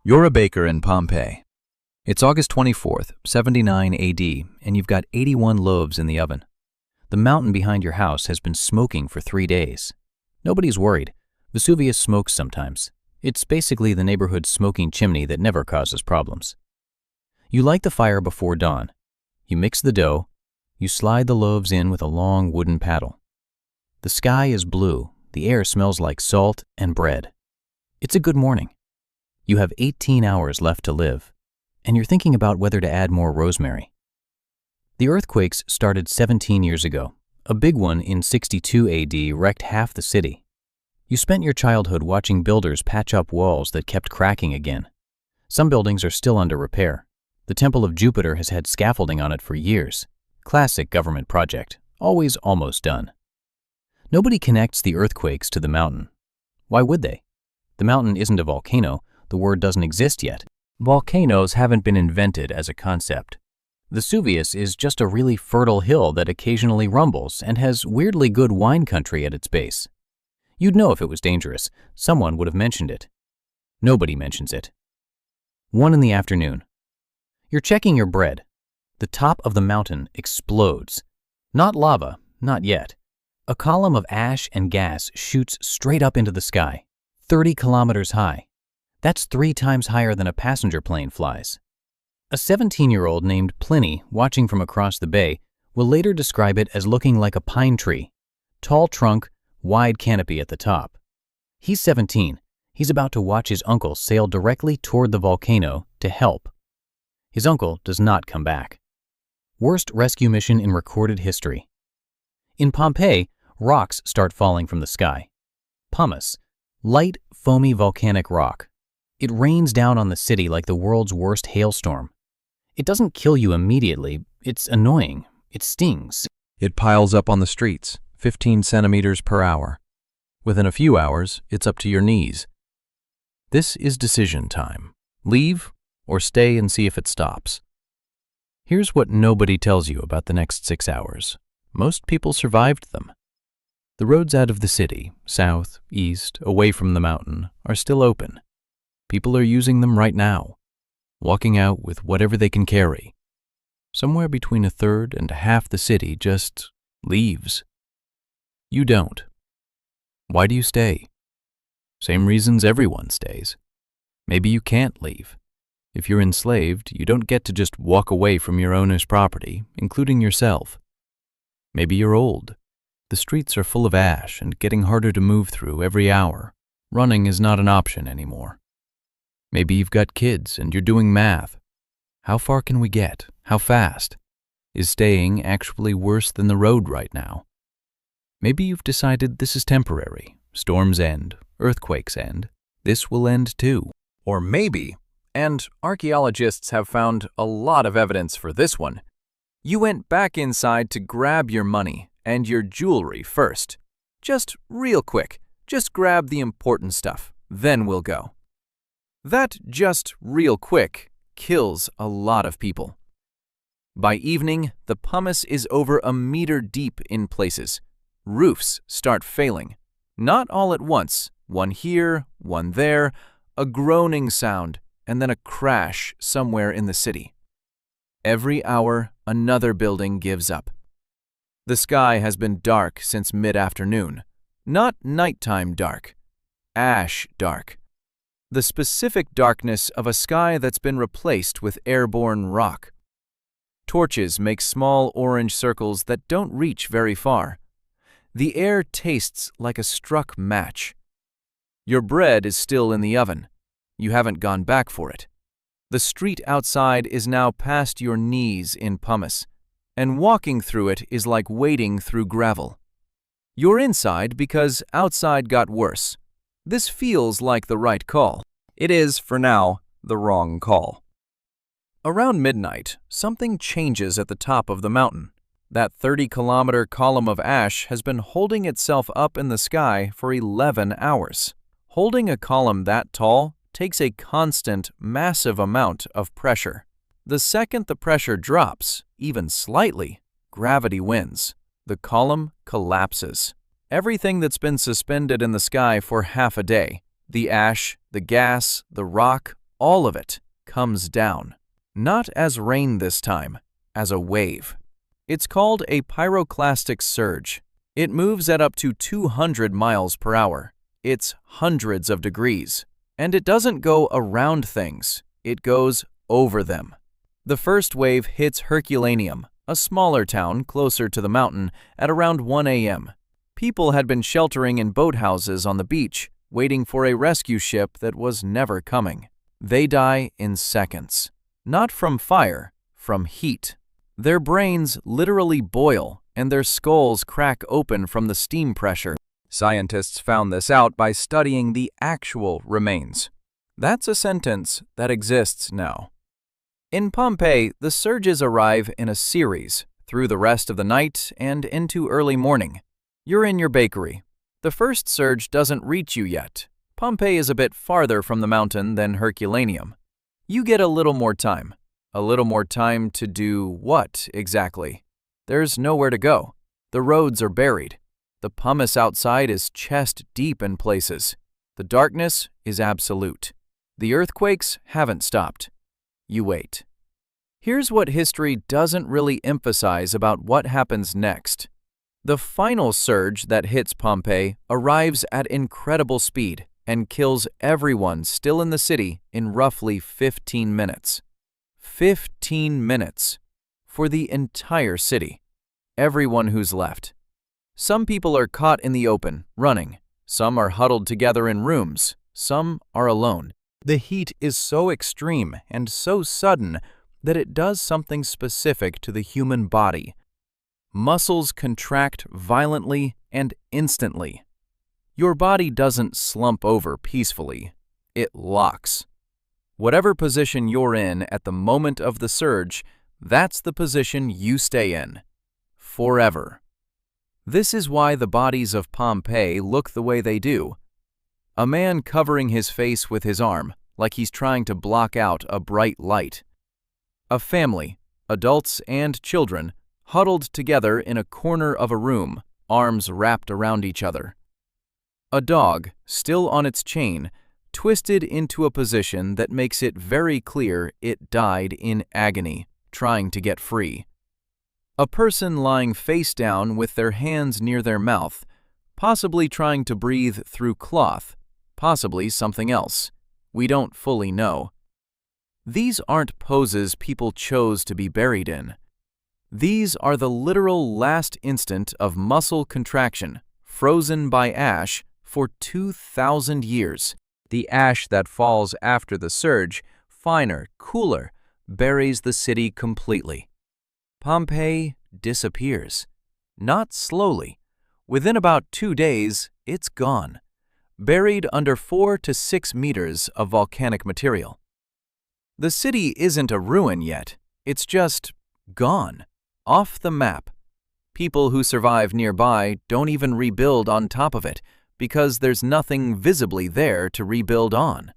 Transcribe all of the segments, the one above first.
You're a baker in Pompeii. It's August 24th, 79 AD, and you've got 81 loaves in the oven. The mountain behind your house has been smoking for 3 days. Nobody's worried. Vesuvius smokes sometimes. It's basically the neighborhood smoking chimney that never causes problems. You light the fire before dawn. You mix the dough. You slide the loaves in with a long wooden paddle. The sky is blue. The air smells like salt and bread. It's a good morning. You have 18 hours left to live, and you're thinking about whether to add more rosemary. The earthquakes started 17 years ago. A big one in 62 AD wrecked half the city. You spent your childhood watching builders patch up walls that kept cracking again. Some buildings are still under repair. The Temple of Jupiter has had scaffolding on it for years. Classic government project, always almost done. Nobody connects the earthquakes to the mountain. Why would they? The mountain isn't a volcano. The word doesn't exist yet. Volcanoes haven't been invented as a concept. Vesuvius is just a really fertile hill that occasionally rumbles and has weirdly good wine country at its base. You'd know if it was dangerous. Someone would have mentioned it. Nobody mentions it. 1 in the afternoon. You're checking your bread. The top of the mountain explodes. Not lava, not yet. A column of ash and gas shoots straight up into the sky, 30 kilometers high. That's 3 times higher than a passenger plane flies. A 17-year-old named Pliny, watching from across the bay, will later describe it as looking like a pine tree. Tall trunk, wide canopy at the top. He's 17. He's about to watch his uncle sail directly toward the volcano to help. His uncle does not come back. Worst rescue mission in recorded history. In Pompeii, rocks start falling from the sky. Pumice, light, foamy volcanic rock. It rains down on the city like the world's worst hailstorm. It doesn't kill you immediately. It's annoying. It stings. It piles up on the streets, 15 centimeters per hour. Within a few hours, it's up to your knees. This is decision time. Leave or stay and see if it stops. Here's what nobody tells you about the next 6 hours. Most people survived them. The roads out of the city, south, east, away from the mountain, are still open. People are using them right now, walking out with whatever they can carry. Somewhere between a third and half the city just leaves. You don't. Why do you stay? Same reasons everyone stays. Maybe you can't leave. If you're enslaved, you don't get to just walk away from your owner's property, including yourself. Maybe you're old. The streets are full of ash and getting harder to move through every hour. Running is not an option anymore. Maybe you've got kids and you're doing math. How far can we get? How fast? Is staying actually worse than the road right now? Maybe you've decided this is temporary. Storms end, earthquakes end. This will end too. Or maybe, and archaeologists have found a lot of evidence for this one, you went back inside to grab your money and your jewelry first. Just real quick. Just grab the important stuff. Then we'll go. That just real quick kills a lot of people. By evening, the pumice is over a meter deep in places. Roofs start failing. Not all at once. One here, one there, a groaning sound, and then a crash somewhere in the city. Every hour, another building gives up. The sky has been dark since mid-afternoon. Not nighttime dark. Ash dark. The specific darkness of a sky that's been replaced with airborne rock. Torches make small orange circles that don't reach very far. The air tastes like a struck match. Your bread is still in the oven. You haven't gone back for it. The street outside is now past your knees in pumice, and walking through it is like wading through gravel. You're inside because outside got worse. This feels like the right call. It is, for now, the wrong call. Around midnight, something changes at the top of the mountain. That 30-kilometer column of ash has been holding itself up in the sky for 11 hours. Holding a column that tall takes a constant, massive amount of pressure. The second the pressure drops, even slightly, gravity wins. The column collapses. Everything that's been suspended in the sky for half a day, the ash, the gas, the rock, all of it, comes down. Not as rain this time, as a wave. It's called a pyroclastic surge. It moves at up to 200 miles per hour. It's hundreds of degrees. And it doesn't go around things, it goes over them. The first wave hits Herculaneum, a smaller town closer to the mountain, at around 1 a.m. People had been sheltering in boathouses on the beach, waiting for a rescue ship that was never coming. They die in seconds. Not from fire, from heat. Their brains literally boil, and their skulls crack open from the steam pressure. Scientists found this out by studying the actual remains. That's a sentence that exists now. In Pompeii, the surges arrive in a series, through the rest of the night and into early morning. You're in your bakery. The first surge doesn't reach you yet. Pompeii is a bit farther from the mountain than Herculaneum. You get a little more time. A little more time to do what, exactly? There's nowhere to go. The roads are buried. The pumice outside is chest deep in places. The darkness is absolute. The earthquakes haven't stopped. You wait. Here's what history doesn't really emphasize about what happens next. The final surge that hits Pompeii arrives at incredible speed and kills everyone still in the city in roughly 15 minutes. 15 minutes for the entire city. Everyone who's left. Some people are caught in the open, running. Some are huddled together in rooms. Some are alone. The heat is so extreme and so sudden that it does something specific to the human body. Muscles contract violently and instantly. Your body doesn't slump over peacefully. It locks. Whatever position you're in at the moment of the surge, that's the position you stay in. Forever. This is why the bodies of Pompeii look the way they do. A man covering his face with his arm, like he's trying to block out a bright light. A family, adults and children, huddled together in a corner of a room, arms wrapped around each other. A dog, still on its chain, twisted into a position that makes it very clear it died in agony, trying to get free. A person lying face down with their hands near their mouth, possibly trying to breathe through cloth, possibly something else. We don't fully know. These aren't poses people chose to be buried in. These are the literal last instant of muscle contraction, frozen by ash for 2,000 years. The ash that falls after the surge, finer, cooler, buries the city completely. Pompeii disappears. Not slowly. Within about 2 days, it's gone. Buried under 4 to 6 meters of volcanic material. The city isn't a ruin yet. It's just gone. Off the map. People who survive nearby don't even rebuild on top of it because there's nothing visibly there to rebuild on.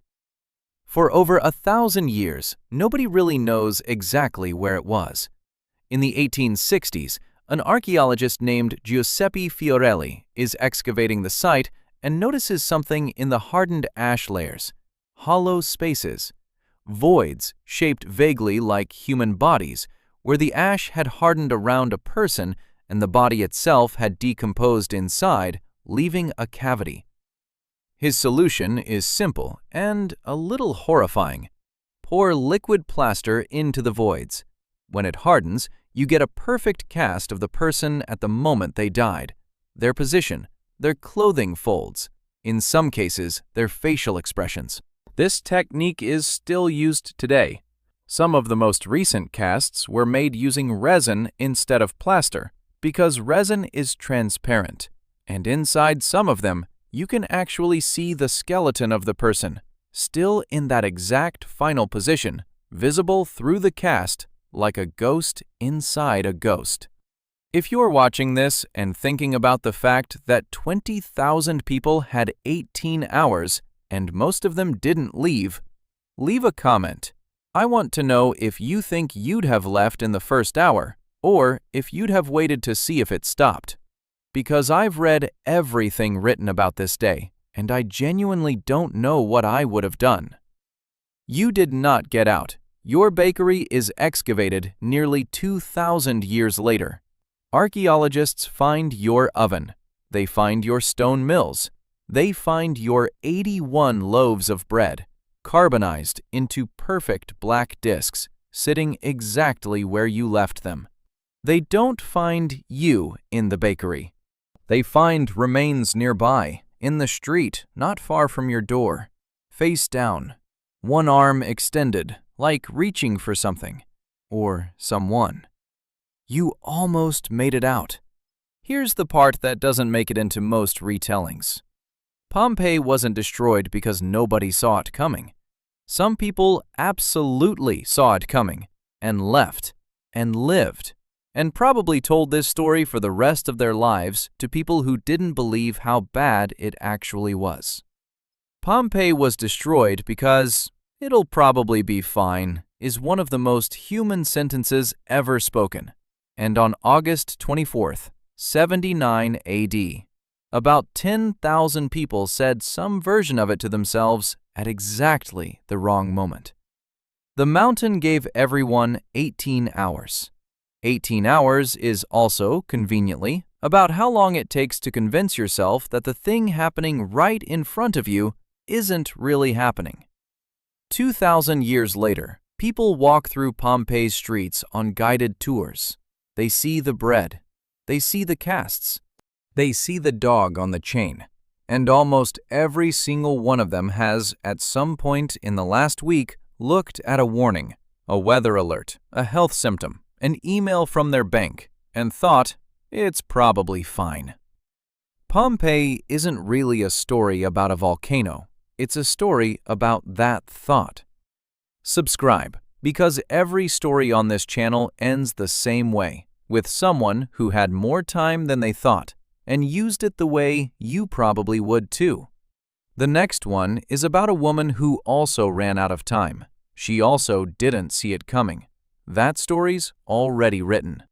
For over 1,000 years, nobody really knows exactly where it was. In the 1860s, an archaeologist named Giuseppe Fiorelli is excavating the site and notices something in the hardened ash layers. Hollow spaces. Voids shaped vaguely like human bodies, where the ash had hardened around a person and the body itself had decomposed inside, leaving a cavity. His solution is simple and a little horrifying. Pour liquid plaster into the voids. When it hardens, you get a perfect cast of the person at the moment they died, their position, their clothing folds, in some cases, their facial expressions. This technique is still used today. Some of the most recent casts were made using resin instead of plaster because resin is transparent, and inside some of them, you can actually see the skeleton of the person, still in that exact final position, visible through the cast like a ghost inside a ghost. If you're watching this and thinking about the fact that 20,000 people had 18 hours and most of them didn't leave, leave a comment. I want to know if you think you'd have left in the first hour or if you'd have waited to see if it stopped. Because I've read everything written about this day, and I genuinely don't know what I would have done. You did not get out. Your bakery is excavated nearly 2,000 years later. Archaeologists find your oven. They find your stone mills. They find your 81 loaves of bread, carbonized into perfect black discs, sitting exactly where you left them. They don't find you in the bakery. They find remains nearby, in the street not far from your door, face down, one arm extended, like reaching for something, or someone. You almost made it out. Here's the part that doesn't make it into most retellings. Pompeii wasn't destroyed because nobody saw it coming. Some people absolutely saw it coming, and left, and lived, and probably told this story for the rest of their lives to people who didn't believe how bad it actually was. Pompeii was destroyed because "it'll probably be fine" is one of the most human sentences ever spoken. And on August 24th, 79 AD, about 10,000 people said some version of it to themselves at exactly the wrong moment. The mountain gave everyone 18 hours. 18 hours is also, conveniently, about how long it takes to convince yourself that the thing happening right in front of you isn't really happening. 2,000 years later, people walk through Pompeii's streets on guided tours. They see the bread. They see the casts. They see the dog on the chain. And almost every single one of them has, at some point in the last week, looked at a warning, a weather alert, a health symptom, an email from their bank, and thought, it's probably fine. Pompeii isn't really a story about a volcano. It's a story about that thought. Subscribe, because every story on this channel ends the same way, with someone who had more time than they thought and used it the way you probably would too. The next one is about a woman who also ran out of time. She also didn't see it coming. That story's already written.